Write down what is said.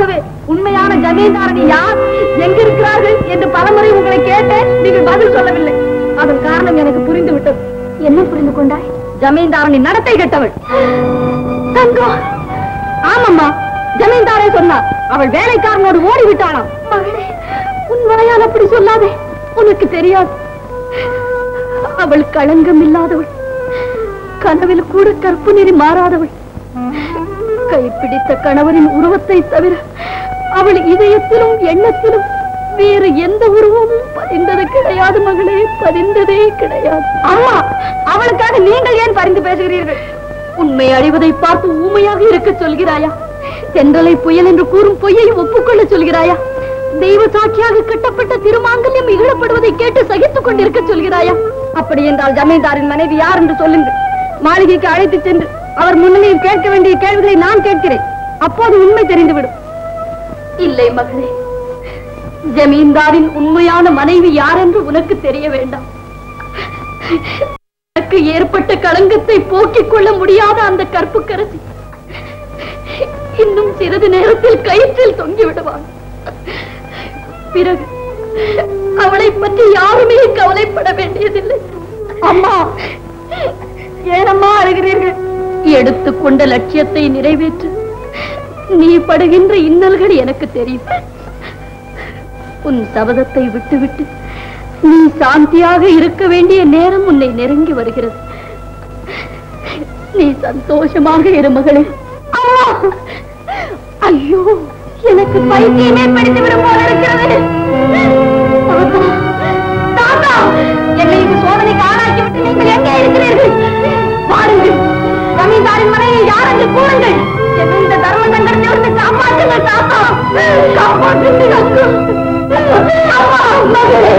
ஆகவே உண்மையான ஜமீன்தாரணி யார், எங்கிருக்கிறார்கள் என்று பலமுறை உங்களை கேட்டேன், நீங்கள் பதில் சொல்லவில்லை. அதன் காரணம் எனக்கு புரிந்து விட்டது. என்ன புரிந்து கொண்டாய்? ஜமீன்தாரணி நடத்தை கெட்டவள். ஆமம்மா, ஜமீன்தாரே சொன்னார். அவள் வேலைக்காரனோடு ஓடிவிட்டாளாம். மகளே, உன் வாயால் அப்படி சொல்லாதே. உனக்கு தெரியாது, அவள் களங்கம் இல்லாதவள், கனவில் கூட கற்பு நெறி மாறாதவள். கைப்பிடித்த கணவரின் உருவத்தை தவிர அவள் இதயத்திலும் எண்ணத்திலும் வேறு எந்த உருவமும் பதிந்தது கிடையாது மகளே, பதிந்ததே கிடையாது. அம்மா, அவளுக்காக நீங்கள் ஏன் பரிந்து பேசுகிறீர்கள்? உண்மை அழிவதை பார்த்து ஊமையாக இருக்க சொல்கிறாயா? தென்றலை புயல் என்று கூறும் பொய்யை ஒப்புக்கொள்ள சொல்கிறாயா? தெய்வ சாட்சியாக கட்டப்பட்ட திருமாங்கல்யம் இகழப்படுவதை கேட்டு சகித்துக் கொண்டிருக்க சொல்கிறாயா? அப்படி என்றால் ஜமீன்தாரின் மனைவி யார் என்று சொல்லுங்கள். மாளிகைக்கு அழைத்து சென்று அவர் முன்னிலையில் கேட்க வேண்டிய கேள்விகளை நான் கேட்கிறேன். அப்போது உண்மை தெரிந்துவிடும். இல்லை மகளே, ஜமீன்தாரின் உண்மையான மனைவி யார் என்று உனக்கு தெரிய வேண்டாம். எனக்கு ஏற்பட்ட களங்கத்தை போக்கிக் கொள்ள முடியாத அந்த கற்புக்கரசி இன்னும் சிறிது நேரத்தில் கயிற்றில் தொங்கிவிடுவாள். பிறகு அவளை பற்றி யாருமே கவலைப்பட வேண்டியதில்லை. அம்மா, ஏனம்மா அழுகிறீர்கள்? எடுத்துக்கொண்ட லட்சியத்தை நிறைவேற்ற நீ படுகின்ற இன்னல்கள் எனக்கு தெரியும். உன் சபதத்தை விட்டுவிட்டு நீ சாந்தியாக இருக்க வேண்டிய நேரம் உன்னை நெருங்கி வருகிறது. நீ சந்தோஷமாக இரு மகளே. அம்மா, ஐயோ, எனக்கு பைத்தியமே படித்துவிடும் போல இருக்கிறது. தாத்தா, என்னை இந்த சோதனைக்கு ஆளாக்கிவிட்டு நீங்கள் எங்கே இருக்கிறீர்கள்? பாருங்கள், ஜமீன்தாரின் மனைவி யார் என்று கூறுங்கள். என்னை இந்த தர்ம சங்கடத்திலிருந்து காப்பாற்றுங்கள் தாத்தா, காப்பாற்றுங்கள். அம்மா, மகளே.